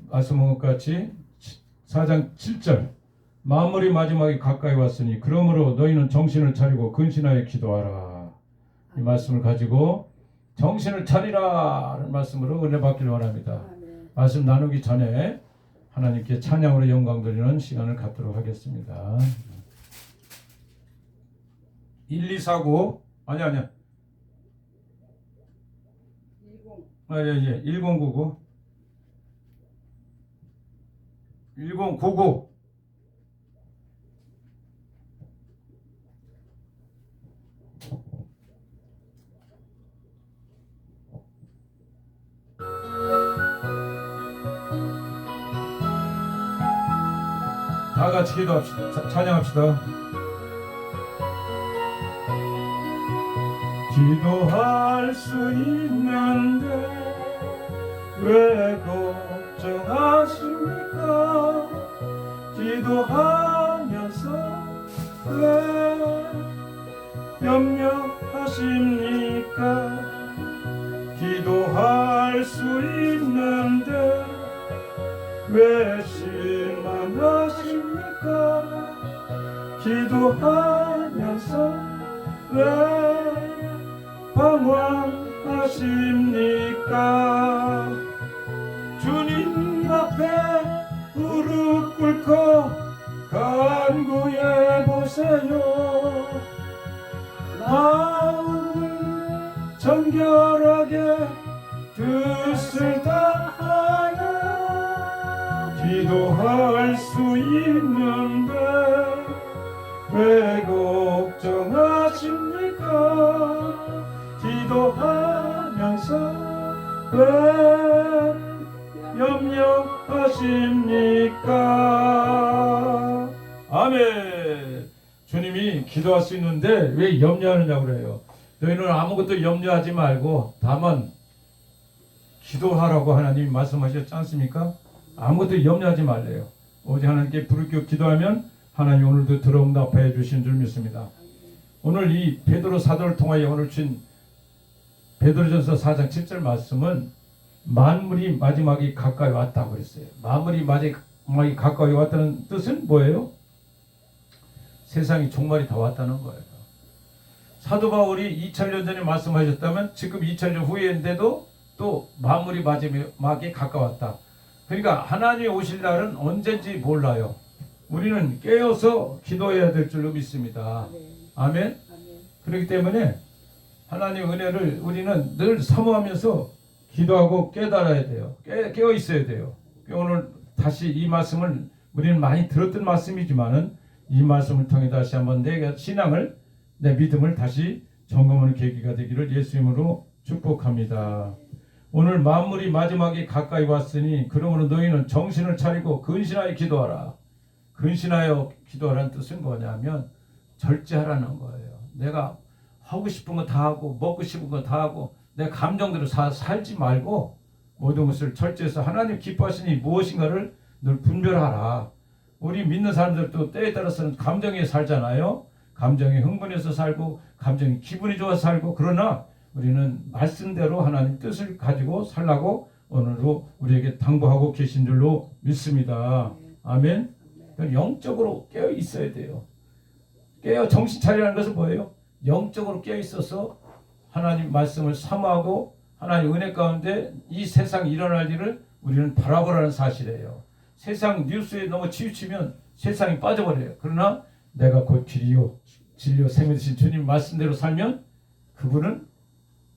말씀한 것 같이 4장 7절 만물이 마지막에 가까이 왔으니 그러므로 너희는 정신을 차리고 근신하여 기도하라. 이 말씀을 가지고 정신을 차리라 하는 말씀으로 은혜 받기를 원합니다. 말씀 나누기 전에 하나님께 찬양으로 영광 드리는 시간을 갖도록 하겠습니다. 1249 아니야 1099 1099 다 같이 기도합시다. 찬양합시다. 기도할 수 있는데 왜 걱정하십니까? 기도하면서 왜 염려하십니까? 기도할 수 있는데 왜 실망하십니까? 기도하면서 왜 방황하십니까? 주님 앞에 무릎 꿇고 간구해 보세요. 마음을 정결하게 뜻을 다하여 기도할 수 있는데 왜 걱정하십니까? 기도하면서 왜 염려하십니까? 아멘. 주님이 기도할 수 있는데 왜 염려하느냐고 그래요. 너희는 아무것도 염려하지 말고 다만 기도하라고 하나님이 말씀하셨지 않습니까? 아무것도 염려하지 말래요. 오직 하나님께 부르짖고 기도하면 하나님 오늘도 들어응답해 주신 줄 믿습니다. 오늘 이 베드로 사도를 통하여 오늘 준 베드로전서 4장 7절 말씀은 만물이 마지막에 가까이 왔다고 그랬어요. 만물이 마지막에 가까이 왔다는 뜻은 뭐예요? 세상이 종말이 다 왔다는 거예요. 사도 바울이 2000년 전에 말씀하셨다면 지금 2000년 후인데도 또 만물이 마지막에 가까웠다. 그러니까 하나님이 오실 날은 언제인지 몰라요. 우리는 깨어서 기도해야 될 줄로 믿습니다. 아멘. 그렇기 때문에 하나님의 은혜를 우리는 늘 사모하면서 기도하고 깨달아야 돼요. 깨어 있어야 돼요. 오늘 다시 이 말씀을 우리는 많이 들었던 말씀이지만은 이 말씀을 통해 다시 한번 내 신앙을, 내 믿음을 다시 점검하는 계기가 되기를 예수님으로 축복합니다. 오늘 만물이 마지막에 가까이 왔으니 그러므로 너희는 정신을 차리고 근신하여 기도하라. 근신하여 기도하라는 뜻은 뭐냐면 절제하라는 거예요. 내가 하고 싶은 거 다 하고 먹고 싶은 거 다 하고 내 감정대로 살지 말고 모든 것을 절제해서 하나님 기뻐하시니 무엇인가를 늘 분별하라. 우리 믿는 사람들도 때에 따라서는 감정에 살잖아요. 감정에 흥분해서 살고 감정이 기분이 좋아서 살고 그러나 우리는 말씀대로 하나님 뜻을 가지고 살라고 오늘도 우리에게 당부하고 계신 줄로 믿습니다. 아멘. 영적으로 깨어 있어야 돼요. 깨어 정신 차리라는 것은 뭐예요? 영적으로 깨어 있어서 하나님 말씀을 사모하고 하나님 은혜 가운데 이 세상에 일어날 일을 우리는 바라보라는 사실이에요. 세상 뉴스에 너무 치우치면 세상이 빠져버려요. 그러나 내가 곧 길이요 진리요 생명 되신 주님 말씀대로 살면 그분은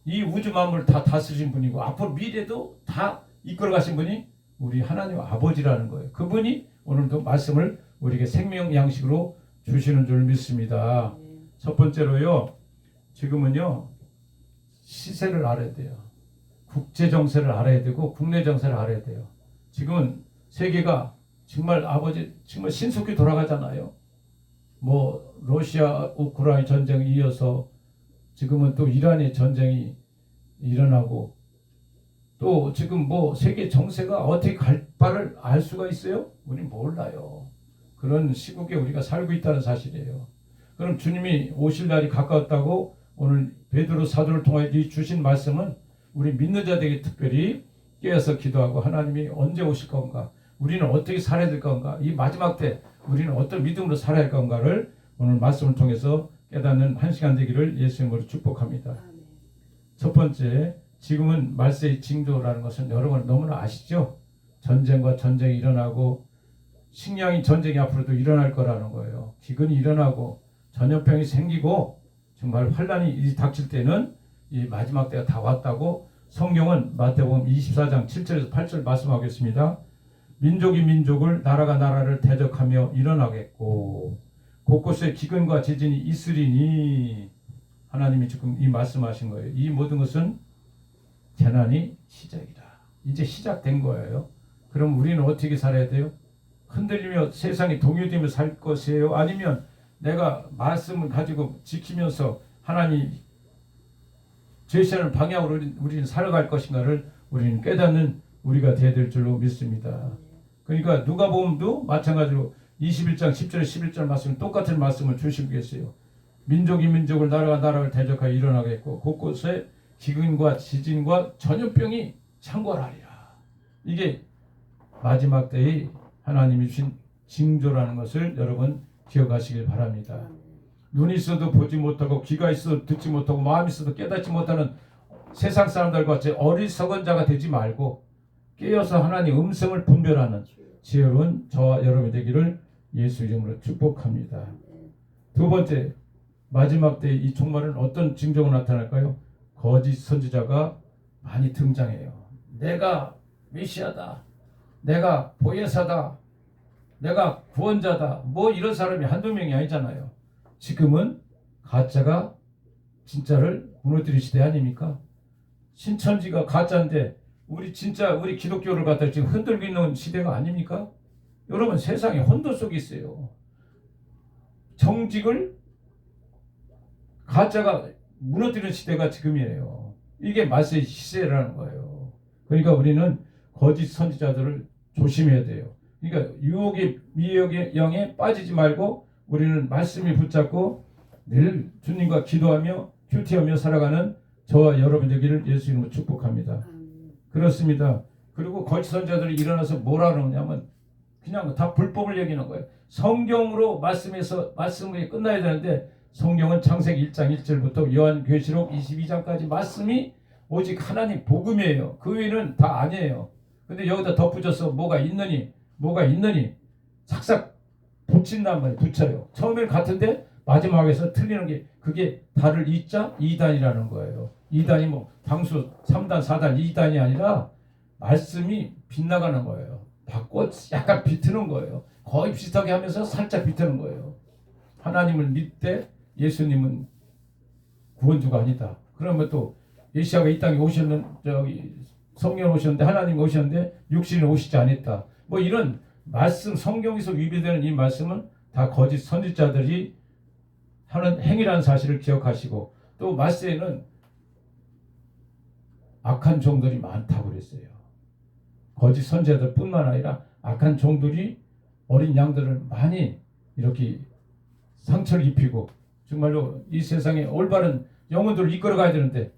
이 우주 만물을 다 다스리신 분이고 앞으로 미래도 다 이끌어 가신 분이 우리 하나님 아버지라는 거예요. 그분이 오늘도 말씀을 우리에게 생명 양식으로 주시는 줄 믿습니다. 첫 번째로요. 지금은요. 시세를 알아야 돼요. 국제 정세를 알아야 되고 국내 정세를 알아야 돼요. 지금은 세계가 정말 정말 신속히 돌아가잖아요. 뭐 러시아 우크라이나 전쟁에 이어서 지금은 또 이란의 전쟁이 일어나고 또 지금 뭐 세계 정세가 어떻게 갈 바를 알 수가 있어요? 우린 몰라요. 그런 시국에 우리가 살고 있다는 사실이에요. 그럼 주님이 오실 날이 가까웠다고 오늘 베드로 사도를 통해 주신 말씀은 우리 믿는 자들에게 특별히 깨어서 기도하고 하나님이 언제 오실 건가? 우리는 어떻게 살아야 될 건가? 이 마지막 때 우리는 어떤 믿음으로 살아야 할 건가를 오늘 말씀을 통해서 깨닫는 한 시간 되기를 예수님으로 축복합니다. 첫 번째, 지금은 말세의 징조라는 것은 여러분 너무나 아시죠? 전쟁과 전쟁이 일어나고 식량이 전쟁이 앞으로도 일어날 거라는 거예요. 기근이 일어나고 전염병이 생기고 정말 환란이 닥칠 때는 이 마지막 때가 다 왔다고 성경은 마태복음 24장 7절에서 8절 말씀하겠습니다. 민족이 민족을 나라가 나라를 대적하며 일어나겠고 곳곳에 기근과 지진이 있으리니 하나님이 지금 이 말씀하신 거예요. 이 모든 것은 재난이 시작이다. 이제 시작된 거예요. 그럼 우리는 어떻게 살아야 돼요? 흔들리며 세상에 동요되며 살 것이에요? 아니면 내가 말씀을 가지고 지키면서 하나님 제시하는 방향으로 우리는 살아갈 것인가를 우리는 깨닫는 우리가 되어야 될 줄로 믿습니다. 그러니까 누가복음도 마찬가지로 21장 10절 11절 말씀 똑같은 말씀을 주시고 계세요. 민족이 민족을 나라가 나라를 대적하여 일어나겠고 곳곳에 기근과 지진과 전염병이 창궐하리라. 이게 마지막 때의 하나님이 주신 징조라는 것을 여러분 기억하시길 바랍니다. 눈이 있어도 보지 못하고 귀가 있어도 듣지 못하고 마음이 있어도 깨닫지 못하는 세상 사람들과 같이 어리석은 자가 되지 말고 깨어서 하나님 음성을 분별하는 지혜로운 저와 여러분이 되기를 예수 이름으로 축복합니다. 두 번째, 마지막 때 이 종말은 어떤 징조가 나타날까요? 거짓 선지자가 많이 등장해요. 내가 메시아다, 내가 보혜사다, 내가 구원자다, 뭐 이런 사람이 한두 명이 아니잖아요. 지금은 가짜가 진짜를 무너뜨릴 시대 아닙니까? 신천지가 가짜인데 우리 기독교를 갖다 지금 흔들고 있는 시대가 아닙니까? 여러분, 세상에 혼돈 속에 있어요. 정직을 가짜가 무너뜨리는 시대가 지금이에요. 이게 말세의 시대라는 거예요. 그러니까 우리는 거짓 선지자들을 조심해야 돼요. 그러니까 유혹의 미혹의 영에 빠지지 말고 우리는 말씀이 붙잡고 늘 주님과 기도하며 큐티하며 살아가는 저와 여러분 되기를 예수 이름으로 축복합니다. 그렇습니다. 그리고 거짓 선지자들이 일어나서 뭐라 그러냐면 그냥 다 불법을 얘기하는 거예요. 성경으로 말씀이 끝나야 되는데 성경은 창세기 1장 1절부터 요한계시록 22장까지 말씀이 오직 하나님 복음이에요. 그 외에는 다 아니에요. 근데 여기다 덧붙여서 뭐가 있느니 삭삭 붙인단 말이에요. 붙여요. 처음에는 같은데 마지막에서 틀리는 게 그게 달을 이자 2단이라는 거예요. 2단이 뭐 방수 3단 4단 2단이 아니라 말씀이 빗나가는 거예요. 바꿔 약간 비트는 거예요. 거의 비슷하게 하면서 살짝 비트는 거예요. 하나님을 믿되 예수님은 구원주가 아니다. 그러면 또 예시아가 이 땅에 성령 오셨는데 하나님 오셨는데 육신을 오시지 않았다. 뭐 이런 말씀 성경에서 위배되는 이 말씀은 다 거짓 선지자들이 하는 행위라는 사실을 기억하시고 또 말세에는 악한 종들이 많다고 그랬어요. 거짓 선지자들 뿐만 아니라 악한 종들이 어린 양들을 많이 이렇게 상처를 입히고 정말로 이 세상에 올바른 영혼들을 이끌어가야 되는데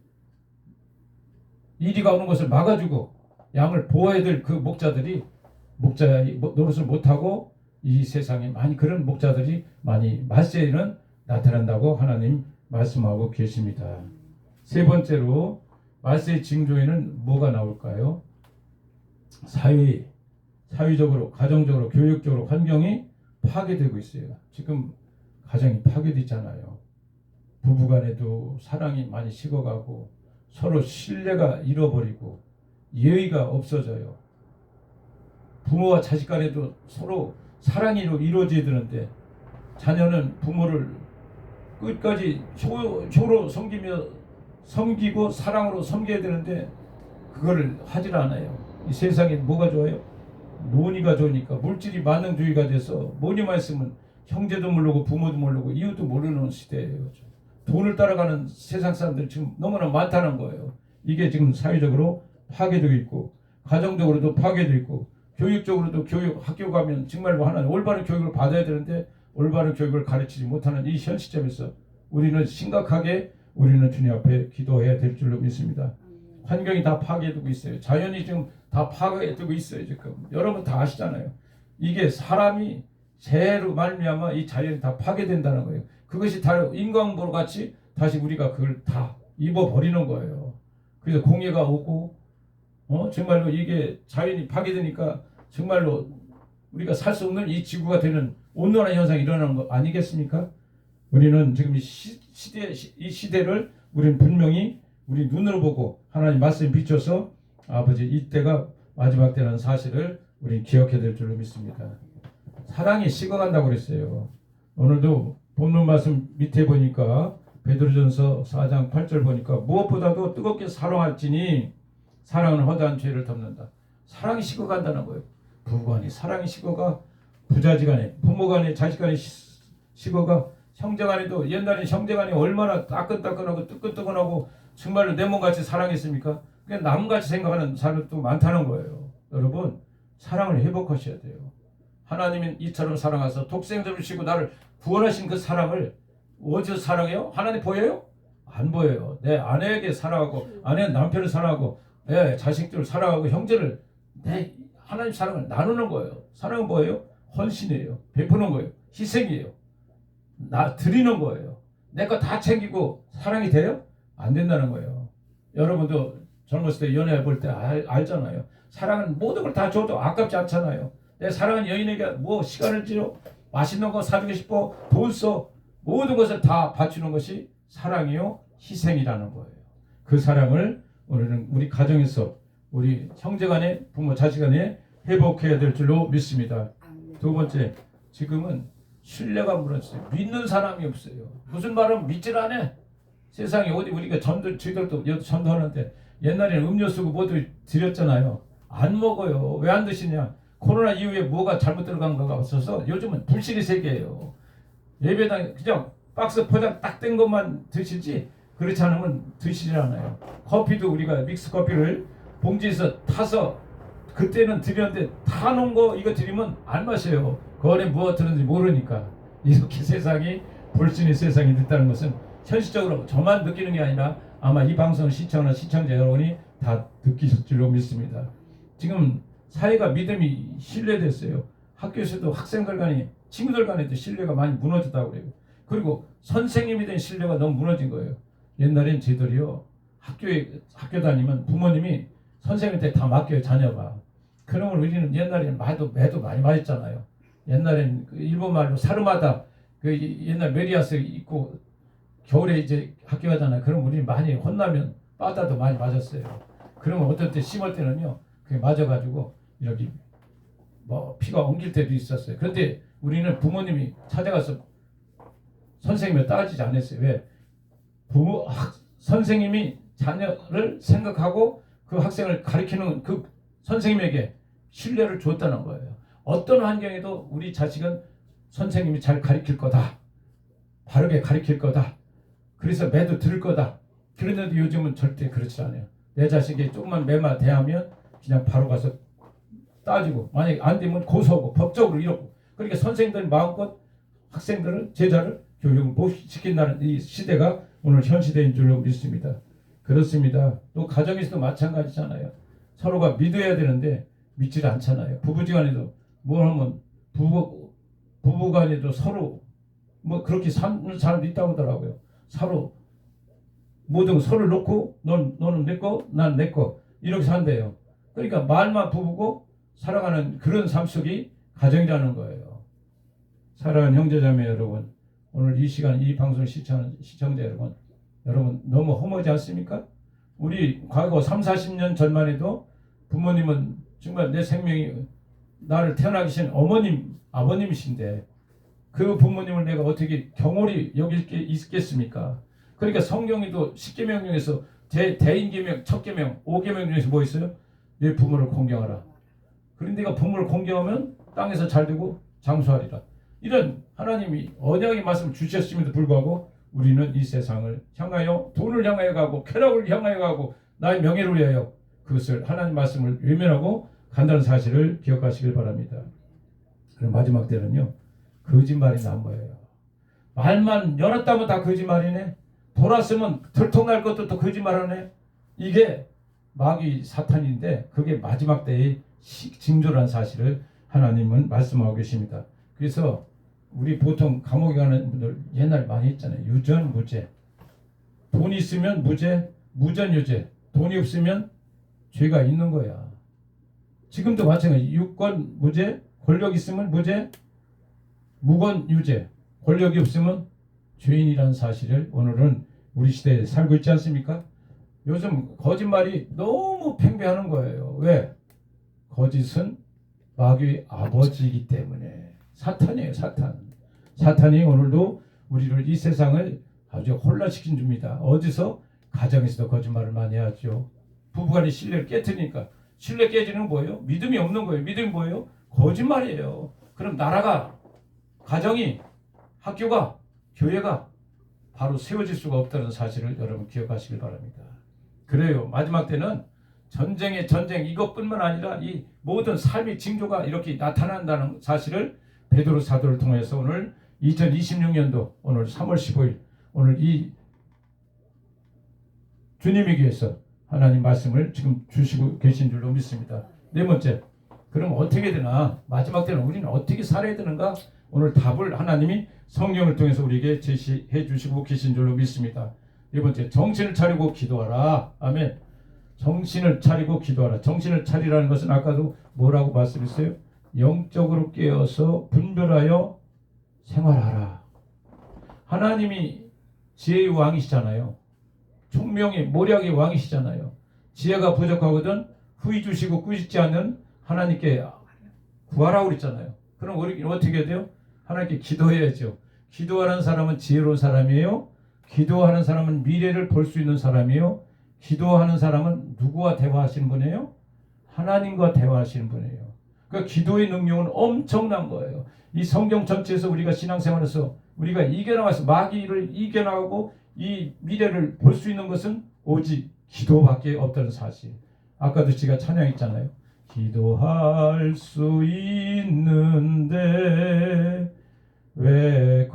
이리가 오는 것을 막아주고 양을 보호해야 될 그 목자들이 목자의 노릇을 못하고 이 세상에 많이 그런 목자들이 많이 말세에는 나타난다고 하나님 말씀하고 계십니다. 세 번째로 말세의 징조에는 뭐가 나올까요? 사회적으로, 가정적으로, 교육적으로 환경이 파괴되고 있어요. 지금 가정이 파괴되잖아요. 부부간에도 사랑이 많이 식어가고 서로 신뢰가 잃어버리고 예의가 없어져요. 부모와 자식 간에도 서로 사랑이 이루어져야 되는데 자녀는 부모를 끝까지 효로 섬기고 사랑으로 섬겨야 되는데 그거를 하질 않아요. 이 세상에 뭐가 좋아요? 논의가 좋으니까 물질이 만능주의가 돼서 논의만 있으면 형제도 모르고 부모도 모르고 이웃도 모르는 시대예요. 돈을 따라가는 세상 사람들이 지금 너무나 많다는 거예요. 이게 지금 사회적으로 파괴되고 있고 가정적으로도 파괴되고 있고 교육적으로도 학교 가면 정말 하나님 올바른 교육을 받아야 되는데 올바른 교육을 가르치지 못하는 이 현 시점에서 우리는 심각하게 우리는 주님 앞에 기도해야 될 줄로 믿습니다. 환경이 다 파괴되고 있어요. 자연이 지금 다 파괴되고 있어요. 지금 여러분 다 아시잖아요. 이게 사람이 죄로 말미암아 이 자연이 다 파괴된다는 거예요. 그것이 다 인과응보 같이 다시 우리가 그걸 다 입어버리는 거예요. 그래서 공해가 오고 정말로 이게 자연이 파괴되니까 정말로 우리가 살 수 없는 이 지구가 되는 온난화 현상이 일어나는 거 아니겠습니까? 우리는 지금 이 시대를 우리는 분명히 우리 눈으로 보고 하나님 말씀 비춰서 아버지 이때가 마지막 때라는 사실을 우리는 기억해야 될 줄로 믿습니다. 사랑이 식어간다고 그랬어요. 오늘도 본문 말씀 밑에 보니까 베드로전서 4장 8절 보니까 무엇보다도 뜨겁게 사랑할지니 사랑은 허다한 죄를 덮는다. 사랑이 식어간다는 거예요. 부부간에 사랑이 식어가, 부자지간에 부모간에 자식간에 식어가, 형제간에도 옛날에 형제간에 얼마나 따끈따끈하고 뜨끈뜨끈하고 정말로 내 몸같이 사랑했습니까? 그냥 남같이 생각하는 사람도 많다는 거예요. 여러분 사랑을 회복하셔야 돼요. 하나님은 이처럼 사랑하셔서 독생자를 주시고 나를 구원하신 그 사랑을 어디서 사랑해요? 하나님 보여요? 안 보여요. 내 아내에게 사랑하고 아내 남편을 사랑하고 내 자식들을 사랑하고 형제를 내 하나님 사랑을 나누는 거예요. 사랑은 뭐예요? 헌신이에요. 베푸는 거예요. 희생이에요. 나 드리는 거예요. 내 거 다 챙기고 사랑이 돼요? 안 된다는 거예요. 여러분도 젊었을 때 연애해 볼 때 알잖아요. 사랑은 모든 걸 다 줘도 아깝지 않잖아요. 내 사랑하는 여인에게 뭐 시간을 들여 맛있는 거 사주고 싶어 돈 써 모든 것을 다 바치는 것이 사랑이요 희생이라는 거예요. 그 사랑을 우리는 우리 가정에서 우리 형제간에 부모 자식간에 회복해야 될 줄로 믿습니다. 두 번째, 지금은 신뢰가 무너졌어요. 믿는 사람이 없어요. 무슨 말은 믿질 않아. 세상에 어디 우리가 저희들도 전도하는데 옛날에는 음료수고 모두 드렸잖아요. 안 먹어요. 왜 안 드시냐? 코로나 이후에 뭐가 잘못 들어간 거가 없어서 요즘은 불신의 세계예요. 예배당 그냥 박스 포장 딱 된 것만 드시지 그렇지 않으면 드시지 않아요. 커피도 우리가 믹스 커피를 봉지에서 타서 그때는 드렸는데 타 놓은 거 이거 드리면 안 마셔요. 그 안에 무엇 들었는지 모르니까. 이렇게 세상이 불신의 세상이 됐다는 것은 현실적으로 저만 느끼는 게 아니라 아마 이 방송을 시청하는 시청자 여러분이 다 느끼실 줄로 믿습니다. 지금 사회가 믿음이 신뢰됐어요. 학교에서도 학생들 간에 친구들 간에도 신뢰가 많이 무너졌다고 그래요. 그리고 선생님에 대한 신뢰가 너무 무너진 거예요. 옛날엔 저희들이요 학교 다니면 부모님이 선생님한테 다 맡겨요. 자녀가. 그러면 우리는 옛날에는 매도 많이 맞았잖아요. 옛날엔 그 일본 말로 사르마다 그 옛날 메리아스 입고 겨울에 이제 학교 가잖아요. 그럼 우리 많이 혼나면 빠다도 많이 맞았어요. 그러면 어떨 때 심할 때는요 그게 맞아가지고 이렇게 뭐 피가 엉킬 때도 있었어요. 그런데 우리는 부모님이 찾아가서 선생님을 따지지 않았어요. 왜? 선생님이 자녀를 생각하고 그 학생을 가르치는 그 선생님에게 신뢰를 줬다는 거예요. 어떤 환경에도 우리 자식은 선생님이 잘 가르칠 거다. 바르게 가르칠 거다. 그래서 매도 들을 거다. 그런데도 요즘은 절대 그렇지 않아요. 내 자식이 조금만 매마 대하면 그냥 바로 가서 따지고 만약에 안 되면 고소하고 법적으로 이러고 그러니까 선생님들 마음껏 학생들을 제자를 교육을 못 시킨다는 이 시대가 오늘 현 시대인 줄로 믿습니다. 그렇습니다. 또 가정에서도 마찬가지잖아요. 서로가 믿어야 되는데 믿질 않잖아요. 부부지간에도 뭘 하면 부부간에도 서로 뭐 그렇게 사는 사람도 있다고 하더라고요. 서로 모든 서로를 놓고 너는 내 거, 난 내 거 이렇게 산대요. 그러니까 말만 부부고 살아가는 그런 삶 속이 가정이라는 거예요. 사랑하는 형제자매 여러분, 오늘 이 시간 이 방송 시청하는 시청자 여러분 너무 허무하지 않습니까? 우리 과거 30-40년 전만 해도 부모님은 정말 내 생명이 나를 태어나기 전 어머님, 아버님이신데 그 부모님을 내가 어떻게 경홀히 여길 게 있겠습니까? 그러니까 성경에도 10계명 중에서 대인계명, 첫계명, 5계명 중에서 뭐 있어요? 내 부모를 공경하라. 그런데 내가 부모를 공경하면 땅에서 잘되고 장수하리라. 이런 하나님이 언약의 말씀을 주셨음에도 불구하고 우리는 이 세상을 향하여 돈을 향하여 가고 쾌락을 향하여 가고 나의 명예를 위하여 그것을 하나님 말씀을 외면하고 간다는 사실을 기억하시길 바랍니다. 그럼 마지막 때는요. 거짓말이 난무해요. 말만 열었다면 다 거짓말이네. 돌았으면 들통날 것도 또 거짓말하네. 이게 마귀 사탄인데 그게 마지막 때의 징조라는 사실을 하나님은 말씀하고 계십니다. 그래서 우리 보통 감옥에 가는 분들 옛날 많이 했잖아요. 유전, 무죄. 돈이 있으면 무죄, 무전, 유죄. 돈이 없으면 죄가 있는 거야. 지금도 마찬가지. 유권, 무죄, 권력 있으면 무죄, 무권, 유죄. 권력이 없으면 죄인이라는 사실을 오늘은 우리 시대에 살고 있지 않습니까? 요즘 거짓말이 너무 팽배하는 거예요. 왜? 거짓은 마귀의 아버지이기 때문에. 사탄이에요, 사탄. 사탄이 오늘도 우리를 이 세상을 아주 혼란시킨 줍니다. 어디서? 가정에서도 거짓말을 많이 하죠. 부부간의 신뢰를 깨트리니까. 신뢰 깨지는 건 뭐예요? 믿음이 없는 거예요. 믿음이 뭐예요? 거짓말이에요. 그럼 나라가, 가정이, 학교가, 교회가 바로 세워질 수가 없다는 사실을 여러분 기억하시길 바랍니다. 그래요. 마지막 때는 전쟁의 전쟁 이것뿐만 아니라 이 모든 삶의 징조가 이렇게 나타난다는 사실을 베드로 사도를 통해서 오늘 2026년도 오늘 3월 15일 오늘 이 주님에 위해서 하나님 말씀을 지금 주시고 계신 줄로 믿습니다. 네 번째, 그럼 어떻게 되나? 마지막 때는 우리는 어떻게 살아야 되는가? 오늘 답을 하나님이 성경을 통해서 우리에게 제시해 주시고 계신 줄로 믿습니다. 네 번째, 정신을 차리고 기도하라. 아멘. 정신을 차리고 기도하라. 정신을 차리라는 것은 아까도 뭐라고 말씀했어요? 영적으로 깨어서 분별하여 생활하라. 하나님이 지혜의 왕이시잖아요. 총명의 모략의 왕이시잖아요. 지혜가 부족하거든 후히 주시고 꾸짖지 않는 하나님께 구하라고 그랬잖아요. 그럼 우리 어떻게 해야 돼요? 하나님께 기도해야죠. 기도하는 사람은 지혜로운 사람이에요. 기도하는 사람은 미래를 볼 수 있는 사람이에요. 기도하는 사람은 누구와 대화하시는 분이에요? 하나님과 대화하시는 분이에요. 그러니까 기도의 능력은 엄청난 거예요. 이 성경 전체에서 우리가 신앙생활에서 우리가 이겨나가서 마귀를 이겨나가고 이 미래를 볼 수 있는 것은 오직 기도밖에 없다는 사실. 아까도 제가 찬양했잖아요. 기도할 수 있는데 왜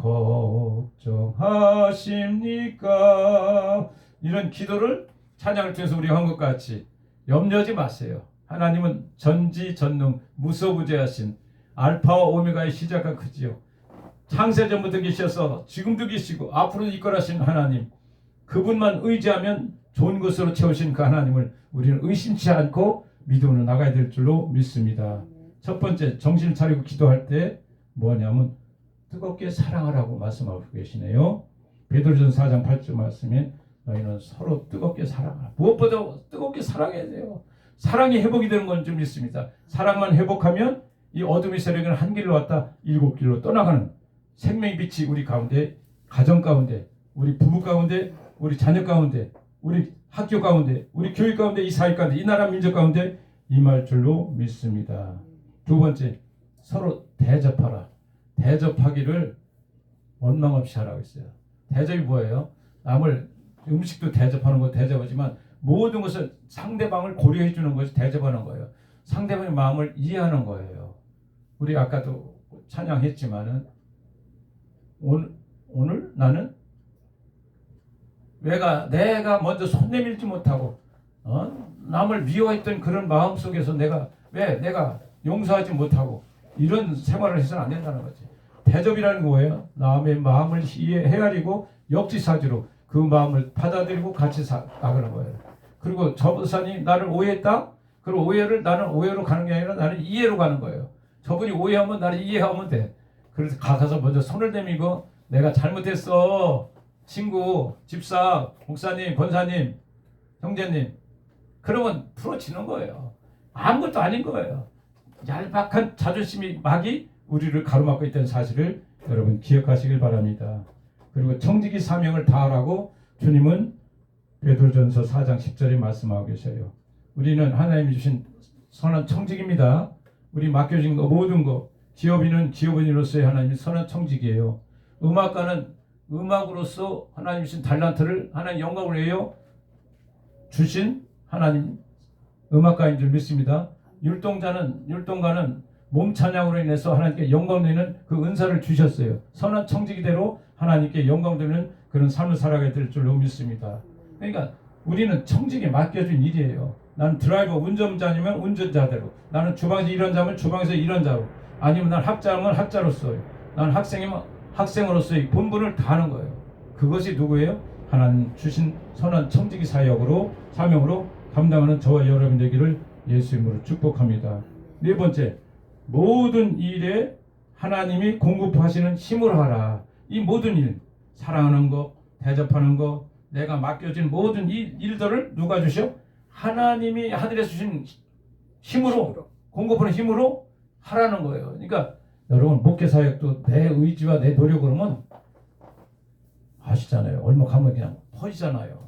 걱정하십니까? 이런 기도를 찬양을 통해서 우리가 한 것 같이 염려하지 마세요. 하나님은 전지전능 무소부재하신 알파와 오메가의 시작과 끝이요. 창세전부터 계셔서 지금도 계시고 앞으로 이끌하신 하나님, 그분만 의지하면 좋은 것으로 채우신 그 하나님을 우리는 의심치 않고 믿음으로 나가야 될 줄로 믿습니다. 첫 번째, 정신을 차리고 기도할 때 뭐냐면 뜨겁게 사랑하라고 말씀하고 계시네요. 베드로전서 4장 8절 말씀에 너희는 서로 뜨겁게 사랑하라. 무엇보다 뜨겁게 사랑해야 돼요. 사랑이 회복이 되는 건 좀 있습니다. 사랑만 회복하면 이 어둠의 세력은 한 길로 왔다 7길로 떠나가는 생명의 빛이 우리 가운데, 가정 가운데, 우리 부부 가운데, 우리 자녀 가운데, 우리 학교 가운데, 우리 교육 가운데, 이 사회 가운데, 이 나라 민족 가운데 임할 줄로 믿습니다. 두 번째, 서로 대접하라. 대접하기를 원망 없이 하라고 했어요. 대접이 뭐예요? 남을 음식도 대접하는 거 대접하지만 모든 것을 상대방을 고려해 주는 것이 대접하는 거예요. 상대방의 마음을 이해하는 거예요. 우리 아까도 찬양했지만은 오늘 나는 내가 먼저 손 내밀지 못하고 남을 미워했던 그런 마음 속에서 내가 용서하지 못하고 이런 생활을 해서는 안 된다는 거지. 대접이라는 거예요. 남의 마음을 헤아리고 역지사지로 그 마음을 받아들이고 같이 나가는 거예요. 그리고 저 사람이 나를 오해했다? 그리고 나는 오해로 가는 게 아니라 나는 이해로 가는 거예요. 저분이 오해하면 나를 이해하면 돼. 그래서 가서 먼저 손을 내밀고 내가 잘못했어. 친구, 집사, 목사님, 권사님, 형제님. 그러면 풀어지는 거예요. 아무것도 아닌 거예요. 얄팍한 자존심이 막이 우리를 가로막고 있다는 사실을 여러분 기억하시길 바랍니다. 그리고 청지기 사명을 다하라고 주님은 베드로전서 4장 10절에 말씀하고 계셔요. 우리는 하나님이 주신 선한 청직입니다. 우리 맡겨진 거 모든 거, 기업인은 기업인으로서의 하나님이 선한 청직이에요. 음악가는 음악으로서 하나님 주신 달란트를 하나님 영광을 위하여 주신 하나님 음악가인 줄 믿습니다. 율동가는 몸 찬양으로 인해서 하나님께 영광 되는 그 은사를 주셨어요. 선한 청지기대로 하나님께 영광 되는 그런 삶을 살아가야 될 줄로 믿습니다. 그러니까 우리는 청직에 맡겨준 일이에요. 나는 드라이버 운전자니면 운전자대로, 나는 주방에서 이런 자면 주방에서 이런 자로, 아니면 난 학자면 학자로서, 난 학생이면 학생으로서의 본분을 다하는 거예요. 그것이 누구예요? 하나님 주신 선한 청지기 사역으로, 사명으로 감당하는 저와 여러분 되기를 예수 이름으로 축복합니다. 네 번째, 모든 일에 하나님이 공급하시는 힘으로 하라. 이 모든 일, 사랑하는 거, 대접하는 거, 내가 맡겨진 모든 일들을 누가 주셔? 하나님이 하늘에서 주신 힘으로, 공급하는 힘으로 하라는 거예요. 그러니까 여러분, 목회 사역도 내 의지와 내 노력으로는 아시잖아요. 얼마 가면 그냥 퍼지잖아요.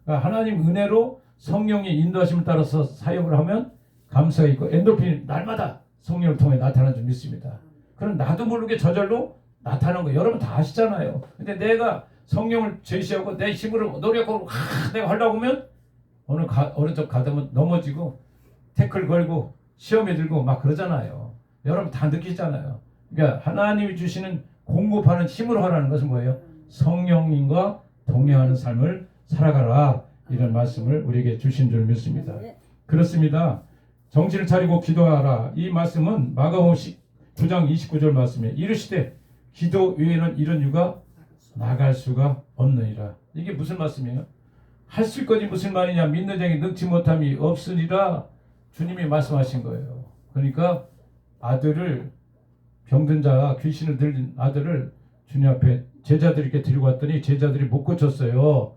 그러니까 하나님 은혜로 성령의 인도하심을 따라서 사역을 하면 감사가 있고 엔돌핀이 날마다 성령을 통해 나타나는 줄 믿습니다. 그럼 나도 모르게 저절로 나타나는 거 여러분 다 아시잖아요. 근데 내가 성령을 제시하고 내 힘으로 노력하고 내가 하려고 하면 어느 쪽 가다면 넘어지고 태클 걸고 시험에 들고 막 그러잖아요. 여러분 다 느끼잖아요. 그러니까 하나님이 주시는 공급하는 힘으로 하라는 것은 뭐예요? 성령님과 동행하는 삶을 살아가라, 이런 말씀을 우리에게 주신 줄 믿습니다. 그렇습니다. 정신을 차리고 기도하라. 이 말씀은 마가복음 9장 29절 말씀에 이르시되 기도 외에는 이런 유가 나갈 수가 없느니라. 이게 무슨 말씀이에요? 할 수 있거니 무슨 말이냐? 믿는 자에게 능치 못함이 없으리라. 주님이 말씀하신 거예요. 그러니까 아들을, 병든 자가 귀신을 들린 아들을 주님 앞에 제자들이 이렇게 데리고 왔더니 제자들이 못 고쳤어요.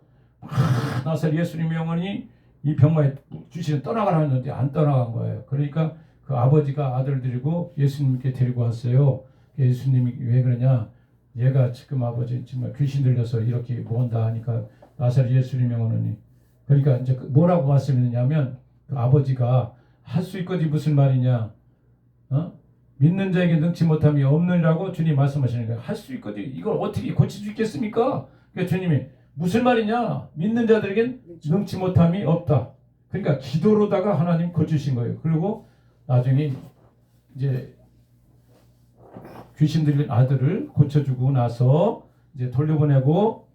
나사렛 예수님의 영혼이 이 병마에 귀신을 떠나가라 했는데 안 떠나간 거예요. 그러니까 그 아버지가 아들을 데리고 예수님께 데리고 왔어요. 예수님이 왜 그러냐? 얘가 지금 아버지 정말 귀신 들려서 이렇게 모은다 하니까 나사렛 예수님의 영혼이, 그러니까 이제 뭐라고 말씀했냐면 그 아버지가 할 수 있거니 무슨 말이냐? 믿는 자에게 능치 못함이 없느라고 주님 말씀하시는 거예요. 할 수 있거든. 이걸 어떻게 고칠 수 있겠습니까? 그러니까 주님이 무슨 말이냐? 믿는 자들에겐 능치 못함이 없다. 그러니까 기도로다가 하나님 고치신 거예요. 그리고 나중에 이제 귀신 들린 아들을 고쳐주고 나서 이제 돌려보내고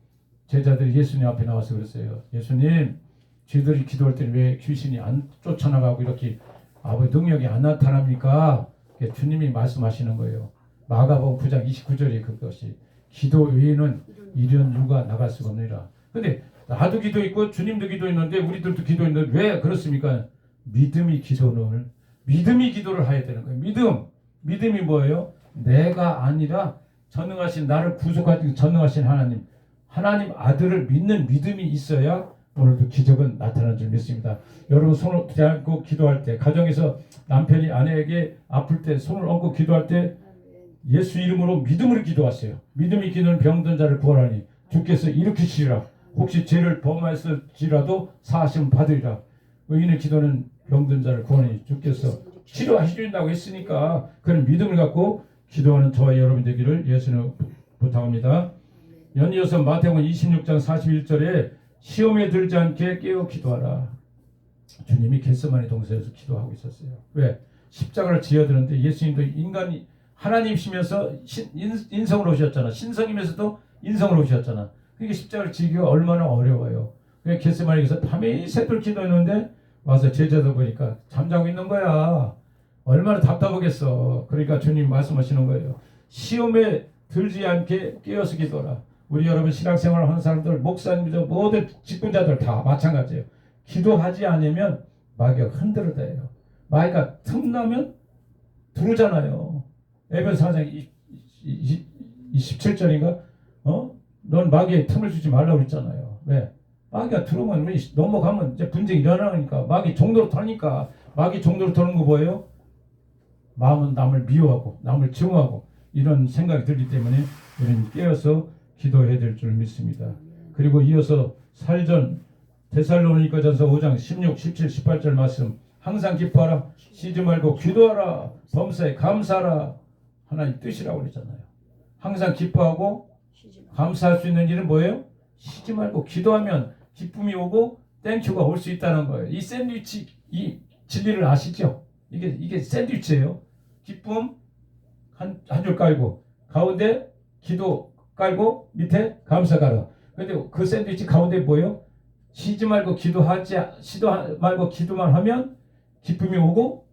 제자들이 예수님 앞에 나와서 그랬어요. 예수님, 쥐들이 기도할 때는 왜 귀신이 안 쫓아나가고 이렇게 아버지 능력이 안 나타납니까? 주님이 말씀하시는 거예요. 마가복음 9장 29절이 그것이 기도 외에는 이런 유가 나갈 수가 없느니라. 근데 나도 기도 있고 주님도 기도 있는데 우리들도 기도 있는데 왜 그렇습니까? 믿음이 기도를 해야 되는 거예요. 믿음이 뭐예요? 내가 아니라 전능하신 나를 구속하신 전능하신 하나님 아들을 믿는 믿음이 있어야 오늘도 기적은 나타나는 줄 믿습니다. 여러분 손을 대고 기도할 때, 가정에서 남편이 아내에게 아플 때 손을 얹고 기도할 때 예수 이름으로 믿음으로 기도하세요. 믿음이 기도는 병든 자를 구하라니 주께서 일으키시리라. 혹시 죄를 범하였을지라도 사하심 받으리라. 의인의 기도는 병든 자를 구하니 주께서 치료하시린다고 했으니까 그런 믿음을 갖고 기도하는 저와 여러분 되기를 예수는 부탁합니다. 연이어서 마태복음 26장 41절에 시험에 들지 않게 깨어 기도하라. 주님이 겟세마네 동산에서 기도하고 있었어요. 왜? 십자가를 지어야 되는데 예수님도 인간이 하나님이시면서 인성으로 오셨잖아. 신성이면서도 인성으로 오셨잖아. 그게 십자가를 지기가 얼마나 어려워요. 그래서 겟세마네에서 밤에 새도록 기도했는데 와서 제자들 보니까 잠자고 있는 거야. 얼마나 답답하겠어. 그러니까 주님 말씀하시는 거예요. 시험에 들지 않게 깨어서 기도하라. 우리 여러분 신앙생활을 하는 사람들, 목사님들, 모든 직분자들 다 마찬가지예요. 기도하지 않으면 마귀가 흔들어대요. 마귀가 틈나면 들어오잖아요. 에베소 4장 27절인가? 넌 마귀에 틈을 주지 말라고 그랬잖아요. 왜? 마귀가 들어오면 우리 넘어가면 이제 분쟁이 일어나니까 마귀 종도로 타니까. 마귀 종도로 타는 거 뭐예요? 마음은 남을 미워하고 남을 증오하고 이런 생각이 들기 때문에 우리는 깨어서 기도해야 될 줄 믿습니다. 그리고 이어서 살전 데살로니가전서 5장 16, 17, 18절 말씀, 항상 기뻐하라, 쉬지 말고 기도하라, 범사에 감사하라. 하나님 뜻이라고 그랬잖아요. 항상 기뻐하고 감사할 수 있는 일은 뭐예요? 쉬지 말고 기도하면 기쁨이 오고 땡큐가 올 수 있다는 거예요. 이 샌드위치, 이 진리를 아시죠? 이게 샌드위치예요. 기쁨 한 줄 깔고 가운데 기도 깔고 밑에 감사 깔아. 근데 그 샌드위치 가운데 뭐예요? 쉬지 말고 쉬도 말고 기도만 하면 기쁨이 오고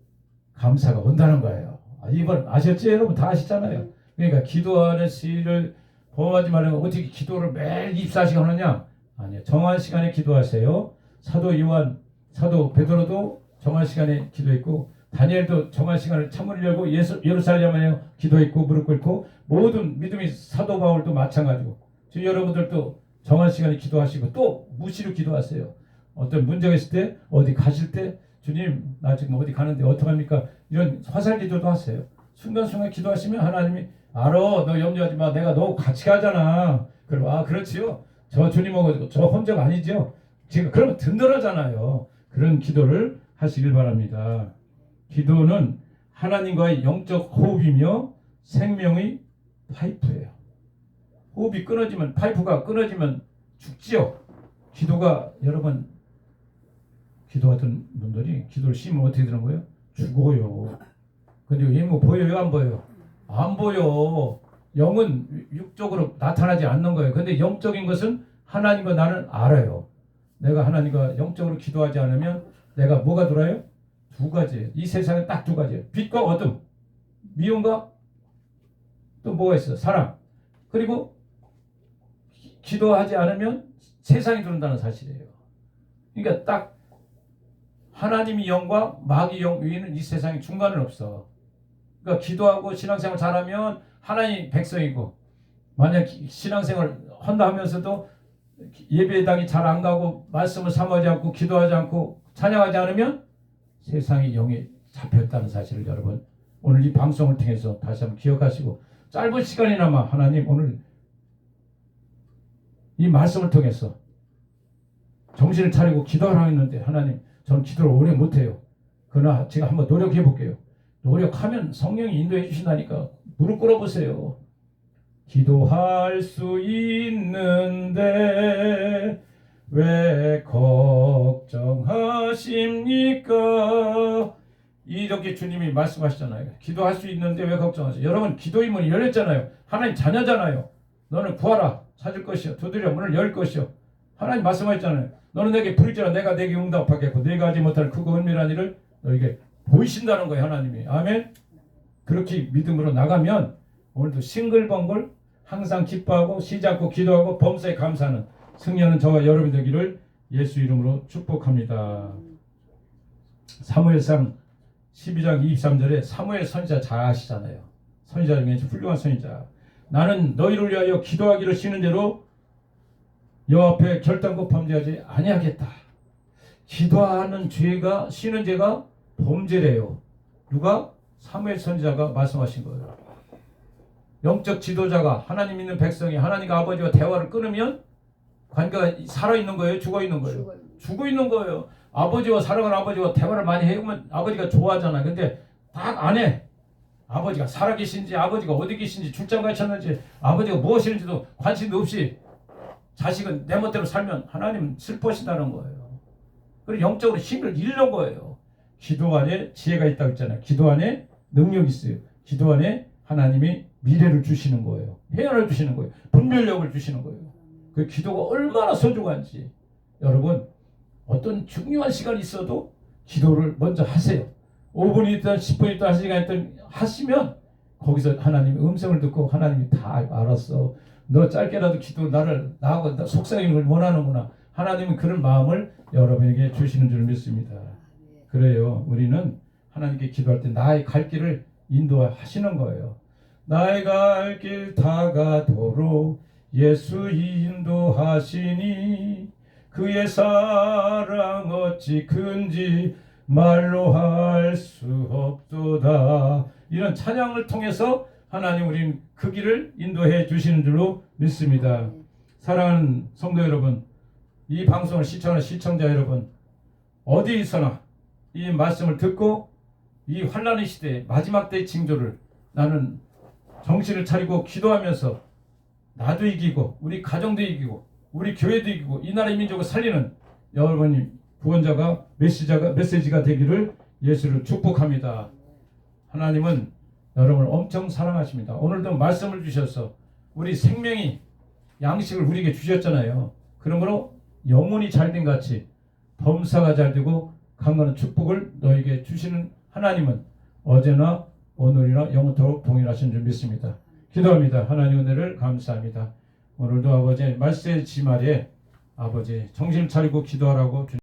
감사가 온다는 거예요. 이번 아셨죠? 여러분 다 아시잖아요. 그러니까 기도하는 시를 범하지 말고 어떻게 기도를 매일 24시간 하느냐? 아니요. 정한 시간에 기도하세요. 사도 요한, 사도 베드로도 정한 시간에 기도했고 다니엘도 정한 시간을 창문을 열고 예루살렘에 기도했고 무릎 꿇고 모든 믿음의 사도 바울도 마찬가지고 지금 여러분들도 정한 시간에 기도하시고 또 무시로 기도하세요. 어떤 문제가 있을 때 어디 가실 때 주님 나 지금 어디 가는데 어떡합니까? 이런 화살 기도도 하세요. 순간순간 기도하시면 하나님이 알아 너 염려하지 마 내가 너 같이 가잖아. 그럼 아 그렇지요. 저 주님하고 저 혼자가 아니죠. 지금 그러면 든든하잖아요. 그런 기도를 하시길 바랍니다. 기도는 하나님과의 영적 호흡이며 생명의 파이프예요. 호흡이 끊어지면 파이프가 끊어지면 죽지요. 기도가 여러분 기도하던 분들이 기도를 쉬면 어떻게 되는 거예요? 죽어요. 근데 얘 뭐 보여요? 안 보여요? 안 보여. 영은 육적으로 나타나지 않는 거예요. 근데 영적인 것은 하나님과 나는 알아요. 내가 하나님과 영적으로 기도하지 않으면 내가 뭐가 돌아요? 두 가지. 이 세상에 딱 두 가지. 빛과 어둠. 미움과 또 뭐가 있어? 사랑. 그리고 기도하지 않으면 세상이 들어온다는 사실이에요. 그러니까 딱 하나님의 영과 마귀 영 위에는 이 세상에 중간은 없어. 그러니까 기도하고 신앙생활 잘하면 하나님 백성이고 만약 신앙생활 한다 하면서도 예배당이 잘 안 가고 말씀을 삼하지 않고 기도하지 않고 찬양하지 않으면 세상의 영에 잡혔다는 사실을 여러분 오늘 이 방송을 통해서 다시 한번 기억하시고 짧은 시간이나마 하나님 오늘 이 말씀을 통해서 정신을 차리고 기도하라고 했는데 하나님 저는 기도를 오래 못해요. 그러나 제가 한번 노력해 볼게요. 노력하면 성령이 인도해 주신다니까 무릎 꿇어보세요. 기도할 수 있는데 왜 걱정하십니까? 이렇게 주님이 말씀하시잖아요. 기도할 수 있는데 왜 걱정하세요? 여러분 기도의 문이 열렸잖아요. 하나님 자녀잖아요. 너는 구하라 찾을 것이요 두드려 문을 열 것이요. 하나님 말씀하셨잖아요. 너는 내게 부르짖으라 내가 내게 응답하겠고 네가 하지 못할 크고 은밀한 일을 너에게 보이신다는 거예요. 하나님이. 아멘. 그렇게 믿음으로 나가면 오늘도 싱글벙글 항상 기뻐하고 쉬지 않고 기도하고 범사에 감사하는 승리하는 저와 여러분 되기를 예수 이름으로 축복합니다. 사무엘상 12장 23절에 사무엘 선지자 잘 아시잖아요. 선지자 중에 훌륭한 선지자. 나는 너희를 위하여 기도하기를 쉬는 대로 여호와 앞에 결단코 범죄하지 아니하겠다. 기도하는 죄가 쉬는 죄가 범죄래요. 누가? 사무엘 선지자가 말씀하신 거예요. 영적 지도자가 하나님 있는 백성이 하나님과 아버지와 대화를 끊으면 관계가 살아있는 거예요? 죽어있는 거예요? 죽어있는 거예요. 아버지와 사랑하는 아버지와 대화를 많이 해보면 아버지가 좋아하잖아요. 근데 딱 안 해. 아버지가 살아계신지 아버지가 어디 계신지 출장 가셨는지 아버지가 무엇이는지도 관심도 없이 자식은 내 멋대로 살면 하나님은 슬퍼하신다는 거예요. 그리고 영적으로 힘을 잃는 거예요. 기도 안에 지혜가 있다고 했잖아요. 기도 안에 능력이 있어요. 기도 안에 하나님이 미래를 주시는 거예요. 해안을 주시는 거예요. 분별력을 주시는 거예요. 그 기도가 얼마나 소중한지 여러분 어떤 중요한 시간이 있어도 기도를 먼저 하세요. 5분이 있든 10분이 있든 1시간 있든 하시면 거기서 하나님의 음성을 듣고 하나님이 다 알았어. 너 짧게라도 기도 나하고 속삭이는 걸 원하는구나. 하나님은 그런 마음을 여러분에게 주시는 줄 믿습니다. 그래요. 우리는 하나님께 기도할 때 나의 갈 길을 인도하시는 거예요. 나의 갈 길 다가도록 예수 인도하시니 그의 사랑 어찌 큰지 말로 할 수 없도다. 이런 찬양을 통해서 하나님 우리는 그 길을 인도해 주시는 줄로 믿습니다. 사랑하는 성도 여러분, 이 방송을 시청하는 시청자 여러분, 어디서나 이 말씀을 듣고 이 환난의 시대 마지막 때의 징조를 나는 정신을 차리고 기도하면서 나도 이기고 우리 가정도 이기고 우리 교회도 이기고 이 나라의 민족을 살리는 여러분이 구원자가 메시지가 되기를 예수를 축복합니다. 하나님은 여러분을 엄청 사랑하십니다. 오늘도 말씀을 주셔서 우리 생명이 양식을 우리에게 주셨잖아요. 그러므로 영혼이 잘된 같이 범사가 잘되고 강건한 축복을 너에게 주시는 하나님은 어제나 오늘이나 영원토록 동일하신 줄 믿습니다. 기도합니다. 하나님 은혜를 감사합니다. 오늘도 아버지 말세 지말에 아버지 정신 차리고 기도하라고